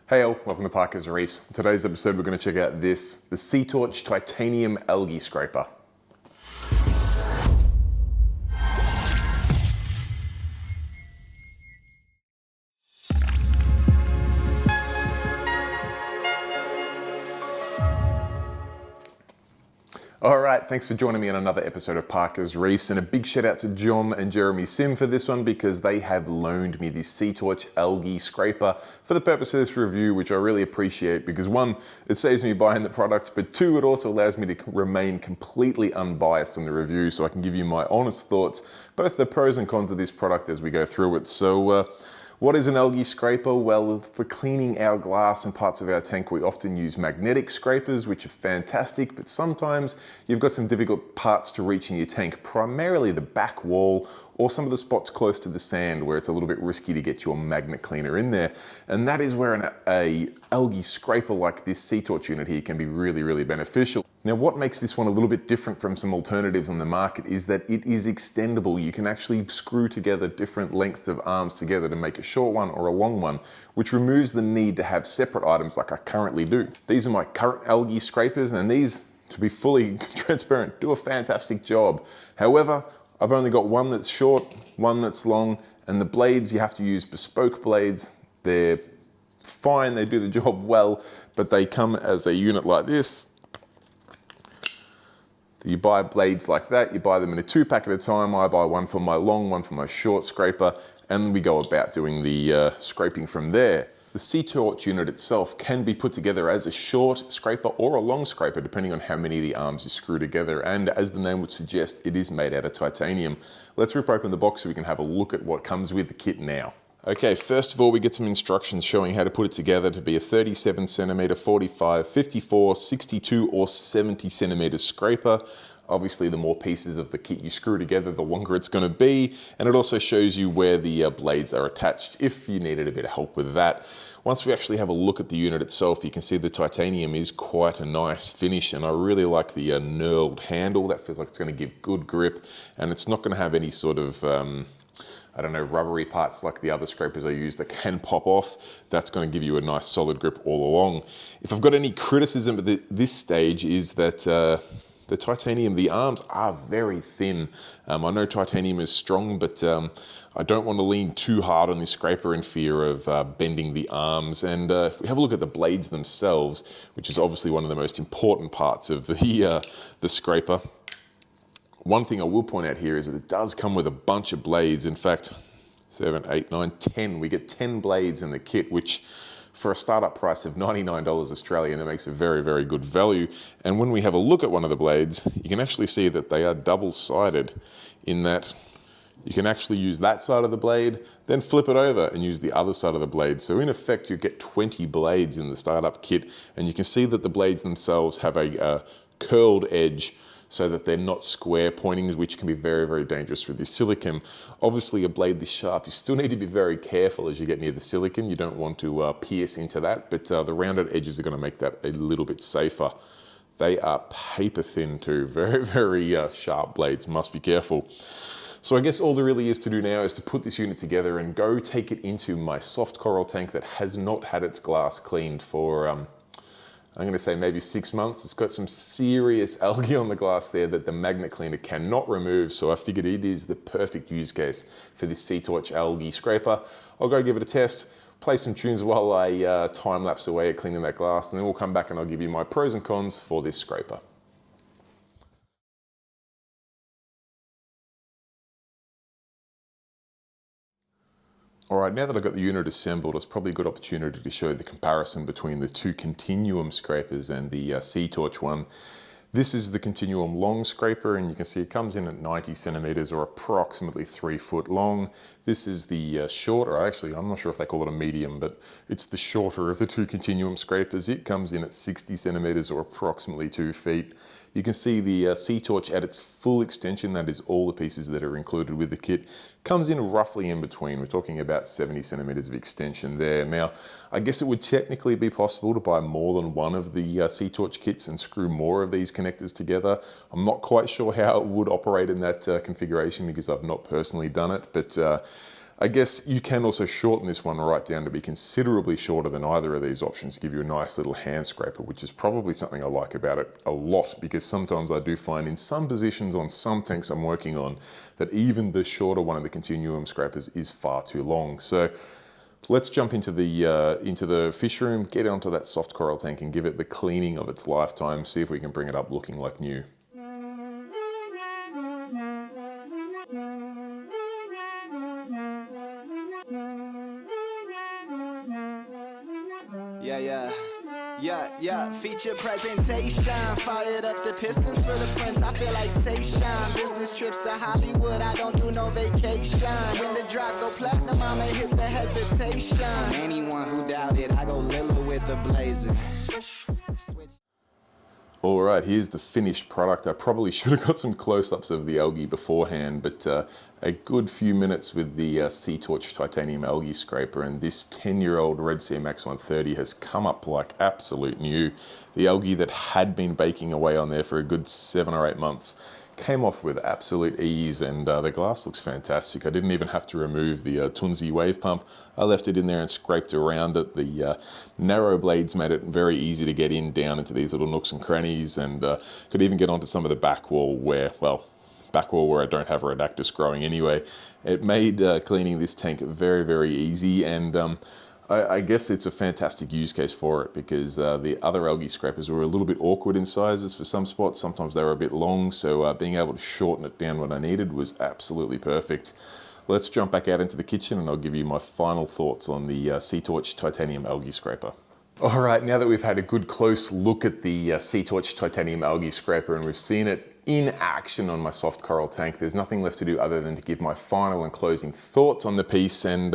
Hey all, welcome to Parker's Reefs. In today's episode we're going to check out the SeaTorch titanium algae scraper. All right, thanks for joining me on another episode of Parker's Reefs, and a big shout out to John and Jeremy Sim for this one because they have loaned me this SeaTorch algae scraper for the purpose of this review, which I really appreciate because one, it saves me buying the product, but two, it also allows me to remain completely unbiased in the review so I can give you my honest thoughts, both the pros and cons of this product as we go through it. So, what is an algae scraper? Well, for cleaning our glass and parts of our tank, we often use magnetic scrapers, which are fantastic, but sometimes you've got some difficult parts to reach in your tank, primarily the back wall or some of the spots close to the sand where it's a little bit risky to get your magnet cleaner in there. And that is where an algae scraper like this SeaTorch unit here can be really, really beneficial. Now, what makes this one a little bit different from some alternatives on the market is that it is extendable. You can actually screw together different lengths of arms together to make a short one or a long one, which removes the need to have separate items like I currently do. These are my current algae scrapers, and these, to be fully transparent, do a fantastic job. However, I've only got one that's short, one that's long, and the blades, you have to use bespoke blades. They're fine, they do the job well, but they come as a unit like this. You buy blades like that, you buy them in a 2-pack at a time. I buy one for my long, one for my short scraper, and we go about doing the scraping from there. The SeaTorch unit itself can be put together as a short scraper or a long scraper, depending on how many of the arms you screw together. And as the name would suggest, it is made out of titanium. Let's rip open the box so we can have a look at what comes with the kit now. Okay, first of all, we get some instructions showing how to put it together to be a 37 centimeter, 45, 54, 62, or 70 centimeter scraper. Obviously, the more pieces of the kit you screw together, the longer it's going to be. And it also shows you where the blades are attached if you needed a bit of help with that. Once we actually have a look at the unit itself, you can see the titanium is quite a nice finish, and I really like the knurled handle. That feels like it's going to give good grip, and it's not going to have any sort of I don't know, rubbery parts like the other scrapers I use that can pop off. That's going to give you a nice solid grip all along. If I've got any criticism at this stage is that the titanium, the arms are very thin. I know titanium is strong, but I don't want to lean too hard on this scraper in fear of bending the arms. And if we have a look at the blades themselves, which is obviously one of the most important parts of the scraper, one thing I will point out here is that it does come with a bunch of blades. In fact, 7, 8, 9, 10. We get 10 blades in the kit, which for a startup price of $99 Australian, that makes a very, very good value. And when we have a look at one of the blades, you can actually see that they are double-sided in that you can actually use that side of the blade, then flip it over and use the other side of the blade. So in effect, you get 20 blades in the startup kit, and you can see that the blades themselves have a curled edge, so that they're not square pointings, which can be very, very dangerous with the silicone. Obviously, a blade this sharp, you still need to be very careful as you get near the silicone. You don't want to pierce into that, but the rounded edges are going to make that a little bit safer. They are paper thin too, very, very sharp blades, must be careful. So I guess all there really is to do now is to put this unit together and go take it into my soft coral tank that has not had its glass cleaned for I'm going to say maybe 6 months. It's got some serious algae on the glass there that the magnet cleaner cannot remove, so I figured it is the perfect use case for this SeaTorch algae scraper. I'll go give it a test, play some tunes while I time lapse away at cleaning that glass, and then we'll come back and I'll give you my pros and cons for this scraper. All right, now that I've got the unit assembled, it's probably a good opportunity to show the comparison between the two continuum scrapers and the SeaTorch one. This is the continuum long scraper, and you can see it comes in at 90 centimeters or approximately 3 foot long. This is the shorter, actually, I'm not sure if they call it a medium, but it's the shorter of the two continuum scrapers. It comes in at 60 centimeters or approximately 2 feet. You can see the SeaTorch at its full extension, that is all the pieces that are included with the kit, comes in roughly in between. We're talking about 70 centimeters of extension there. Now, I guess it would technically be possible to buy more than one of the SeaTorch kits and screw more of these connectors together. I'm not quite sure how it would operate in that configuration because I've not personally done it, but I guess you can also shorten this one right down to be considerably shorter than either of these options to give you a nice little hand scraper, which is probably something I like about it a lot, because sometimes I do find in some positions on some tanks I'm working on that even the shorter one of the continuum scrapers is far too long. So let's jump into the fish room, get onto that soft coral tank and give it the cleaning of its lifetime, see if we can bring it up looking like new. Yeah, feature presentation. Fired up the pistons for the prince, I feel like Tayshaun. Business trips to Hollywood, I don't do no vacation. When the drop go platinum, I'ma hit the hesitation. Anyone who doubted, I go Lilla with the blazing. All right, here's the finished product. I probably should have got some close-ups of the algae beforehand, but a good few minutes with the SeaTorch titanium algae scraper, and this 10-year-old Red Sea Max 130 has come up like absolute new. The algae that had been baking away on there for a good 7 or 8 months came off with absolute ease, and the glass looks fantastic. I didn't even have to remove the Tunzi wave pump. I left it in there and scraped around it. The narrow blades made it very easy to get down into these little nooks and crannies, and could even get onto some of the back wall where, well, back wall where I don't have Rhodactis growing anyway. It made cleaning this tank very, very easy, and I guess it's a fantastic use case for it, because the other algae scrapers were a little bit awkward in sizes for some spots. Sometimes they were a bit long, so being able to shorten it down when I needed was absolutely perfect. Let's jump back out into the kitchen and I'll give you my final thoughts on the SeaTorch titanium algae scraper. All right, now that we've had a good close look at the SeaTorch titanium algae scraper and we've seen it in action on my soft coral tank, there's nothing left to do other than to give my final and closing thoughts on the piece. And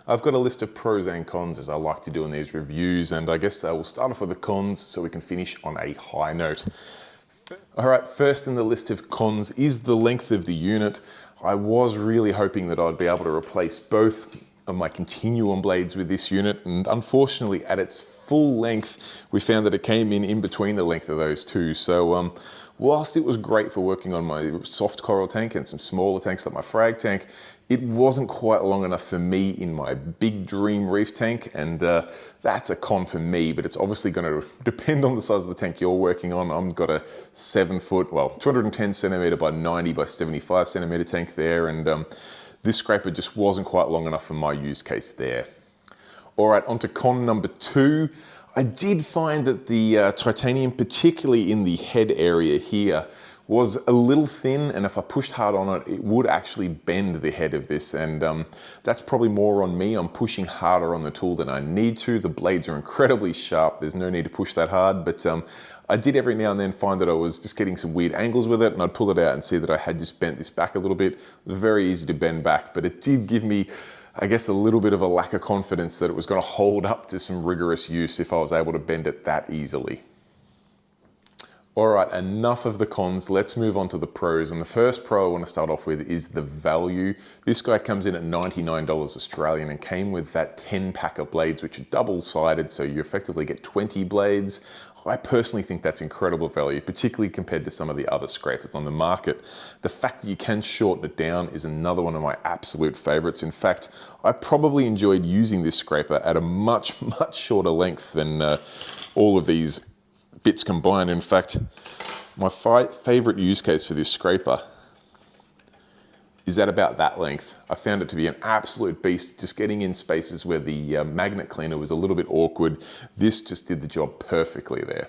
I've got a list of pros and cons, as I like to do in these reviews, and I guess we'll start off with the cons so we can finish on a high note. All right, first in the list of cons is the length of the unit. I was really hoping that I'd be able to replace both of my continuum blades with this unit, and unfortunately at its full length we found that it came in between the length of those two. So whilst it was great for working on my soft coral tank and some smaller tanks like my frag tank, it wasn't quite long enough for me in my big dream reef tank, and that's a con for me, but it's obviously going to depend on the size of the tank you're working on. I've got a 7 foot, well, 210 centimeter by 90 by 75 centimeter tank there, and this scraper just wasn't quite long enough for my use case there. All right, on to con number 2. I did find that the titanium, particularly in the head area here, was a little thin, and if I pushed hard on it, it would actually bend the head of this, and that's probably more on me. I'm pushing harder on the tool than I need to. The blades are incredibly sharp. There's no need to push that hard, but I did every now and then find that I was just getting some weird angles with it, and I'd pull it out and see that I had just bent this back a little bit. It was very easy to bend back, but it did give me, I guess, a little bit of a lack of confidence that it was going to hold up to some rigorous use if I was able to bend it that easily. All right, enough of the cons. Let's move on to the pros. And the first pro I want to start off with is the value. This guy comes in at $99 Australian and came with that 10-pack of blades, which are double-sided, so you effectively get 20 blades. I personally think that's incredible value, particularly compared to some of the other scrapers on the market. The fact that you can shorten it down is another one of my absolute favorites. In fact, I probably enjoyed using this scraper at a much shorter length than all of these bits combined. In fact, my favorite use case for this scraper is at about that length. I found it to be an absolute beast, just getting in spaces where the magnet cleaner was a little bit awkward. This just did the job perfectly there.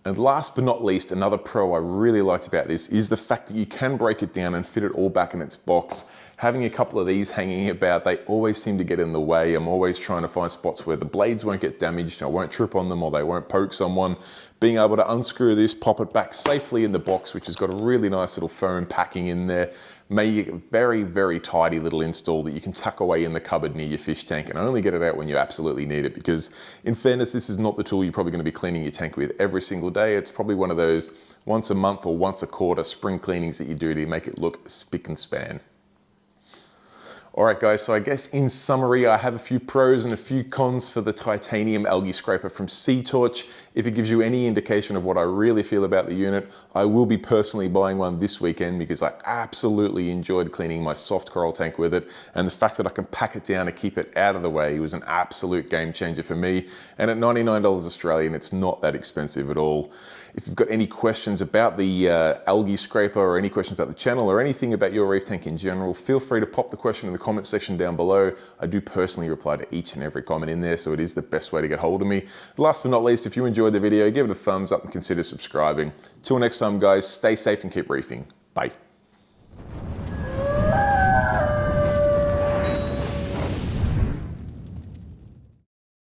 And last but not least, another pro I really liked about this is the fact that you can break it down and fit it all back in its box. Having a couple of these hanging about, they always seem to get in the way. I'm always trying to find spots where the blades won't get damaged, I won't trip on them, or they won't poke someone. Being able to unscrew this, pop it back safely in the box, which has got a really nice little foam packing in there, make a very tidy little install that you can tuck away in the cupboard near your fish tank and only get it out when you absolutely need it, because in fairness, this is not the tool you're probably going to be cleaning your tank with every single day. It's probably one of those once a month or once a quarter spring cleanings that you do to make it look spick and span. All right, guys, so I guess in summary, I have a few pros and a few cons for the titanium algae scraper from SeaTorch. If it gives you any indication of what I really feel about the unit, I will be personally buying one this weekend because I absolutely enjoyed cleaning my soft coral tank with it. And the fact that I can pack it down and keep it out of the way was an absolute game changer for me. And at $99 Australian, it's not that expensive at all. If you've got any questions about the algae scraper or any questions about the channel or anything about your reef tank in general, feel free to pop the question in the comment section down below. I do personally reply to each and every comment in there, so it is the best way to get hold of me. Last but not least, if you enjoyed the video, give it a thumbs up and consider subscribing. Till next time, guys, stay safe and keep reefing. Bye.